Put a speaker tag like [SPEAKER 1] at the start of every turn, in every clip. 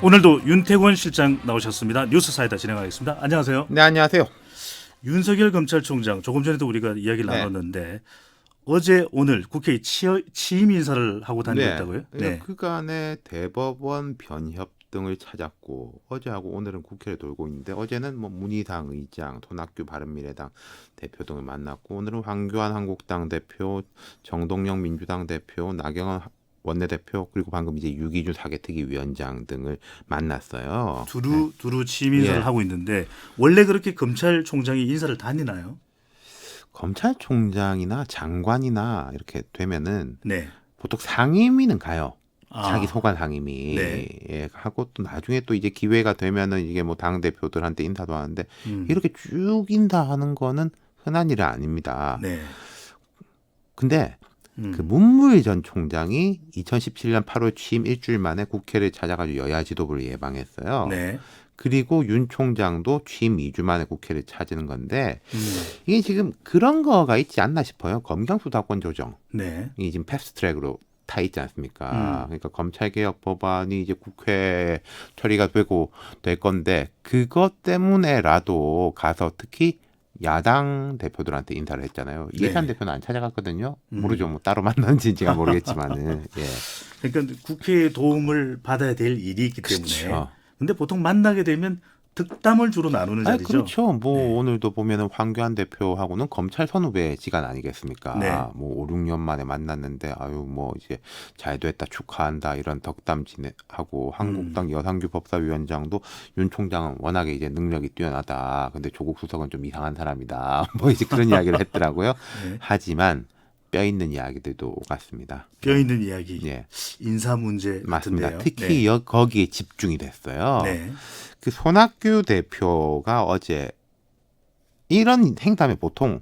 [SPEAKER 1] 오늘도 윤태권 실장 나오셨습니다. 뉴스사이다 진행하겠습니다. 안녕하세요.
[SPEAKER 2] 네, 안녕하세요.
[SPEAKER 1] 윤석열 검찰총장 조금 전에도 우리가 이야기를
[SPEAKER 2] 네.
[SPEAKER 1] 나눴는데 어제 오늘 국회에 취임 인사를 하고 다녔다고요?
[SPEAKER 2] 네. 그간에 대법원 변협 등을 찾았고 어제하고 오늘은 국회를 돌고 있는데 어제는 뭐 문희상 의장, 손학규 바른미래당 대표 등을 만났고 오늘은 황교안 한국당 대표, 정동영 민주당 대표, 나경원 원내대표 그리고 방금 이제 유기준 사개특위위원장 등을 만났어요.
[SPEAKER 1] 두루 취임 인사를
[SPEAKER 2] 예.
[SPEAKER 1] 하고 있는데 원래 그렇게 검찰총장이 인사를 다니나요?
[SPEAKER 2] 검찰총장이나 장관이나 이렇게 되면은
[SPEAKER 1] 네.
[SPEAKER 2] 보통 상임위는 가요.
[SPEAKER 1] 아.
[SPEAKER 2] 자기 소관 상임위
[SPEAKER 1] 네.
[SPEAKER 2] 예, 하고 또 나중에 또 이제 기회가 되면은 이게 뭐 당 대표들한테 인사도 하는데 이렇게 쭉 인사하는 거는 흔한 일은 아닙니다.
[SPEAKER 1] 네.
[SPEAKER 2] 근데 그 문무일 전 총장이 2017년 8월 취임 일주일 만에 국회를 찾아가지고 여야 지도부를 예방했어요.
[SPEAKER 1] 네.
[SPEAKER 2] 그리고 윤 총장도 취임 2주 만에 국회를 찾는 건데 이게 지금 그런 거가 있지 않나 싶어요. 검경수사권 조정.
[SPEAKER 1] 네.
[SPEAKER 2] 이 지금 패스트트랙으로 타 있지 않습니까? 그러니까 검찰개혁 법안이 이제 국회 처리가 되고 될 건데 그것 때문에라도 가서 특히 야당 대표들한테 인사를 했잖아요. 이해찬
[SPEAKER 1] 네.
[SPEAKER 2] 대표는 안 찾아갔거든요. 모르죠. 뭐 따로 만났는지 제가 모르겠지만은. 예.
[SPEAKER 1] 그러니까 국회의 도움을 받아야 될 일이 있기 때문에.
[SPEAKER 2] 그렇죠.
[SPEAKER 1] 근데 보통 만나게 되면 득담을 주로 나누는
[SPEAKER 2] 아니,
[SPEAKER 1] 자리죠.
[SPEAKER 2] 그렇죠. 뭐
[SPEAKER 1] 네.
[SPEAKER 2] 오늘도 보면은 황교안 대표하고는 검찰 선후배 시간 아니겠습니까?
[SPEAKER 1] 네.
[SPEAKER 2] 뭐 5, 6년 만에 만났는데 아유 뭐 이제 잘 됐다 축하한다 이런 덕담 지내하고 한국당 여상규 법사위원장도 윤 총장은 워낙에 이제 능력이 뛰어나다. 근데 조국 수석은 좀 이상한 사람이다. 뭐 이제 그런 이야기를 했더라고요.
[SPEAKER 1] 네.
[SPEAKER 2] 하지만 뼈 있는 이야기들도 오갔습니다.
[SPEAKER 1] 뼈 있는 이야기,
[SPEAKER 2] 예.
[SPEAKER 1] 인사 문제
[SPEAKER 2] 맞습니다.
[SPEAKER 1] 같은데요.
[SPEAKER 2] 특히 거기에 집중이 됐어요.
[SPEAKER 1] 네.
[SPEAKER 2] 그 손학규 대표가 어제 이런 행사면 보통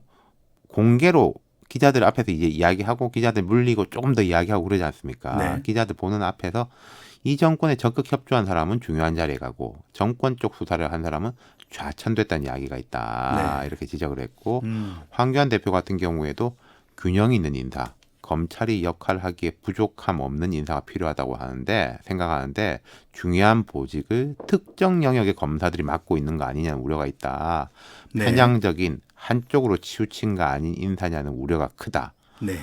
[SPEAKER 2] 공개로 기자들 앞에서 이제 이야기하고 기자들 물리고 조금 더 이야기하고 그러지 않습니까?
[SPEAKER 1] 네.
[SPEAKER 2] 기자들 보는 앞에서 이 정권에 적극 협조한 사람은 중요한 자리에 가고 정권 쪽 수사를 한 사람은 좌천됐다는 이야기가 있다.
[SPEAKER 1] 네.
[SPEAKER 2] 이렇게 지적을 했고 황교안 대표 같은 경우에도 균형 있는 인사, 검찰이 역할하기에 부족함 없는 인사가 필요하다고 생각하는데 중요한 보직을 특정 영역의 검사들이 맡고 있는 거 아니냐는 우려가 있다.
[SPEAKER 1] 네.
[SPEAKER 2] 편향적인 한쪽으로 치우친 거 아닌 인사냐는 우려가 크다.
[SPEAKER 1] 네.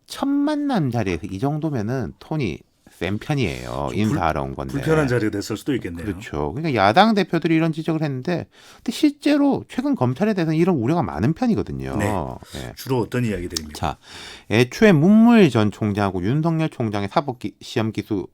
[SPEAKER 2] 첫 만남 자리에서 이 정도면은 톤이 센 편이에요. 인사하러 온 건데.
[SPEAKER 1] 불편한 자리가 됐을 수도 있겠네요.
[SPEAKER 2] 그렇죠. 그러니까 야당 대표들이 이런 지적을 했는데 근데 실제로 최근 검찰에 대해서는 이런 우려가 많은 편이거든요.
[SPEAKER 1] 네.
[SPEAKER 2] 네.
[SPEAKER 1] 주로 어떤 이야기들입니까?
[SPEAKER 2] 자, 애초에 문무일 전 총장하고 윤석열 총장의 사법 시험 기수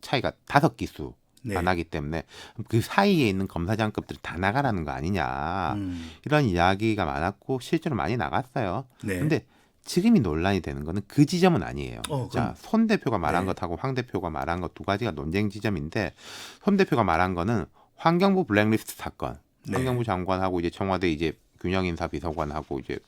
[SPEAKER 2] 차이가 5기수
[SPEAKER 1] 네.
[SPEAKER 2] 안 하기 때문에 그 사이에 있는 검사장급들이 다 나가라는 거 아니냐 이런 이야기가 많았고 실제로 많이 나갔어요.
[SPEAKER 1] 네.
[SPEAKER 2] 근데 지금이 논란이 되는 거는 그 지점은 아니에요. 자, 손 대표가 말한
[SPEAKER 1] 네.
[SPEAKER 2] 것하고 황 대표가 말한 것 두 가지가 논쟁 지점인데 손 대표가 말한 거는 환경부 블랙리스트 사건,
[SPEAKER 1] 네.
[SPEAKER 2] 환경부 장관하고 이제 청와대 이제 균형인사 비서관하고 이제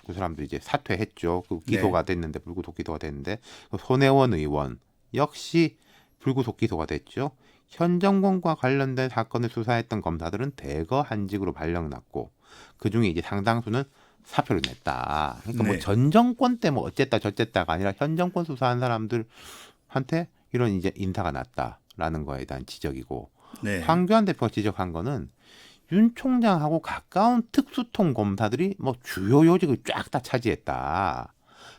[SPEAKER 2] 그 사람들 이제 사퇴했죠. 그 기소가 됐는데 불구속 기소가 됐는데 손혜원 의원 역시 불구속 기소가 됐죠. 현 정권과 관련된 사건을 수사했던 검사들은 대거 한직으로 발령났고 그 중에 이제 상당수는 사표를 냈다. 그러니까
[SPEAKER 1] 네.
[SPEAKER 2] 뭐 전 정권 때 뭐 어쨌다 저쨌다가 아니라 현 정권 수사한 사람들한테 이런 이제 인사가 났다라는 거에 대한 지적이고
[SPEAKER 1] 네.
[SPEAKER 2] 황교안 대표가 지적한 거는 윤 총장하고 가까운 특수통 검사들이 뭐 주요 요직을 쫙 다 차지했다.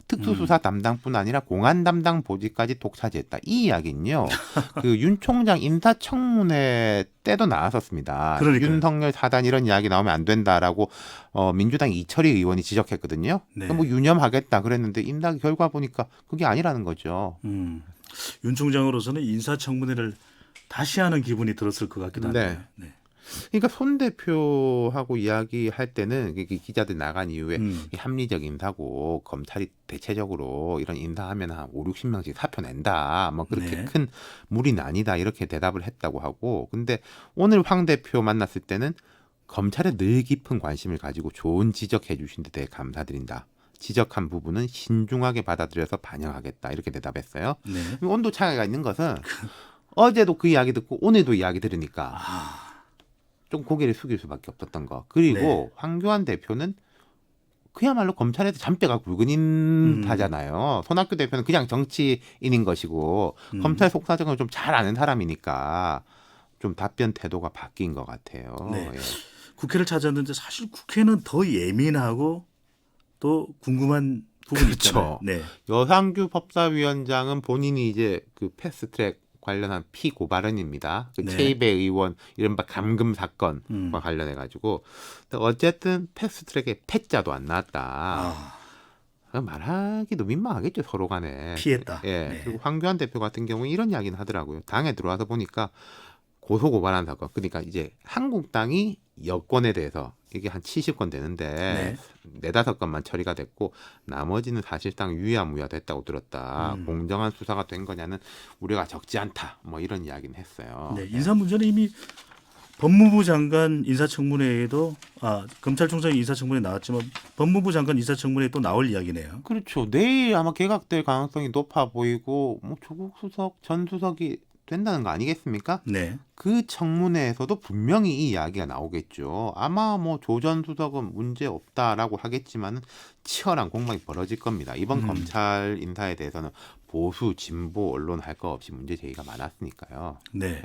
[SPEAKER 2] 특수수사 담당뿐 아니라 공안 담당 보직까지 독차지했다. 이 이야기는요. 그 윤 총장 인사청문회 때도 나왔었습니다.
[SPEAKER 1] 그러니까요.
[SPEAKER 2] 윤석열 사단 이런 이야기 나오면 안 된다라고 민주당 이철희 의원이 지적했거든요.
[SPEAKER 1] 네.
[SPEAKER 2] 뭐 유념하겠다 그랬는데 인사 결과 보니까 그게 아니라는 거죠.
[SPEAKER 1] 윤 총장으로서는 인사청문회를 다시 하는 기분이 들었을 것 같기도 한데. 네.
[SPEAKER 2] 그러니까 손 대표하고 이야기할 때는 기자들 나간 이후에 이 합리적 인사고 검찰이 대체적으로 이런 인사하면 한 5, 60명씩 사표 낸다. 뭐 그렇게
[SPEAKER 1] 네.
[SPEAKER 2] 큰 무리는 아니다. 이렇게 대답을 했다고 하고. 근데 오늘 황 대표 만났을 때는 검찰에 늘 깊은 관심을 가지고 좋은 지적해 주신 데 대해 감사드린다. 지적한 부분은 신중하게 받아들여서 반영하겠다. 이렇게 대답했어요.
[SPEAKER 1] 네.
[SPEAKER 2] 온도 차이가 있는 것은 어제도 그 이야기 듣고 오늘도 이야기 들으니까 좀 고개를 숙일 수밖에 없었던 거. 그리고
[SPEAKER 1] 네.
[SPEAKER 2] 황교안 대표는 그야말로 검찰에서 잔뼈가 굵은 인사잖아요. 손학규 대표는 그냥 정치인인 것이고 검찰 속사정을 좀 잘 아는 사람이니까 좀 답변 태도가 바뀐 것 같아요.
[SPEAKER 1] 네.
[SPEAKER 2] 예.
[SPEAKER 1] 국회를 찾았는데 사실 국회는 더 예민하고 또 궁금한 부분이
[SPEAKER 2] 그렇죠.
[SPEAKER 1] 있잖아요. 네.
[SPEAKER 2] 여상규 법사위원장은 본인이 이제 그 패스트트랙 관련한 피고발언입니다. 그
[SPEAKER 1] 네.
[SPEAKER 2] 최이배 의원 이른바 감금 사건과 관련해 가지고 어쨌든 패스트트랙에 패자도 안 나왔다. 말하기도 민망하겠죠 서로 간에.
[SPEAKER 1] 피했다.
[SPEAKER 2] 예.
[SPEAKER 1] 네.
[SPEAKER 2] 그리고 황교안 대표 같은 경우는 이런 이야기는 하더라고요. 당에 들어와서 보니까 고소고발한 사건. 그러니까 이제 한국당이 여권에 대해서 이게 한 70건 되는데 네다섯 건만 처리가 됐고 나머지는 사실상 유야무야 됐다고 들었다. 공정한 수사가 된 거냐는 우려가 적지 않다. 뭐 이런 이야기는 했어요.
[SPEAKER 1] 네. 인사 문제는 이미 법무부 장관 인사청문회에도 검찰총장 인사청문회 나왔지만 법무부 장관 인사청문회에 또 나올 이야기네요.
[SPEAKER 2] 그렇죠. 내일 아마 개각될 가능성이 높아 보이고 뭐 조국 수석, 전 수석이 된다는 거 아니겠습니까?
[SPEAKER 1] 네.
[SPEAKER 2] 그 청문회에서도 분명히 이 이야기가 나오겠죠. 아마 뭐 조 전 수석은 문제 없다라고 하겠지만 치열한 공방이 벌어질 겁니다. 이번 검찰 인사에 대해서는 보수, 진보, 언론 할 거 없이 문제 제기가 많았으니까요.
[SPEAKER 1] 네.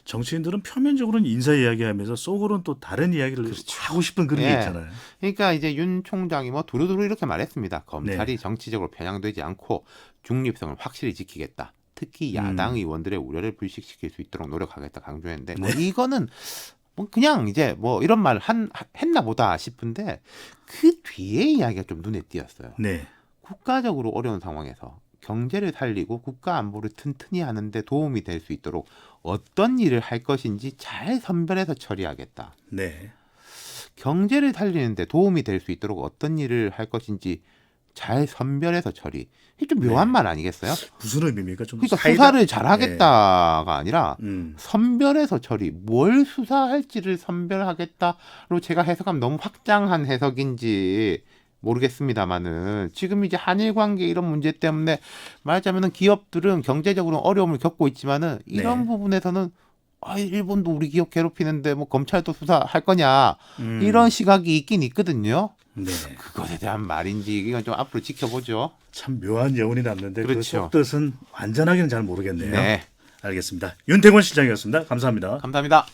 [SPEAKER 1] 정치인들은 표면적으로는 인사 이야기하면서 속으로는 또 다른 이야기를 하고 싶은 그런 게
[SPEAKER 2] 예.
[SPEAKER 1] 있잖아요.
[SPEAKER 2] 그러니까 이제 윤 총장이 뭐 두루두루 이렇게 말했습니다. 검찰이 정치적으로 편향되지 않고 중립성을 확실히 지키겠다. 특히 야당 의원들의 우려를 불식시킬 수 있도록 노력하겠다 강조했는데 뭐 이거는 뭐 그냥 이제 뭐 이런 말 했나 보다 싶은데 그 뒤에 이야기가 좀 눈에 띄었어요.
[SPEAKER 1] 네.
[SPEAKER 2] 국가적으로 어려운 상황에서 경제를 살리고 국가 안보를 튼튼히 하는데 도움이 될 수 있도록 어떤 일을 할 것인지 잘 선별해서 처리하겠다.
[SPEAKER 1] 네.
[SPEAKER 2] 경제를 살리는데 도움이 될 수 있도록 어떤 일을 할 것인지 잘 선별해서 처리. 이게 좀 묘한 말 아니겠어요?
[SPEAKER 1] 무슨 의미입니까? 좀
[SPEAKER 2] 그러니까 수사를 잘하겠다가 아니라
[SPEAKER 1] 네.
[SPEAKER 2] 선별해서 처리. 뭘 수사할지를 선별하겠다로 제가 해석하면 너무 확장한 해석인지 모르겠습니다만은 지금 이제 한일 관계 이런 문제 때문에 말하자면은 기업들은 경제적으로 어려움을 겪고 있지만은 이런 부분에서는 일본도 우리 기업 괴롭히는데 뭐 검찰도 수사할 거냐 이런 시각이 있긴 있거든요.
[SPEAKER 1] 네.
[SPEAKER 2] 그것에 대한 말인지 이건 좀 앞으로 지켜보죠.
[SPEAKER 1] 참 묘한 여운이 남는데 그
[SPEAKER 2] 그렇죠.
[SPEAKER 1] 속뜻은 완전하게는 잘 모르겠네요.
[SPEAKER 2] 네.
[SPEAKER 1] 알겠습니다. 윤태권 실장이었습니다. 감사합니다.
[SPEAKER 2] 감사합니다.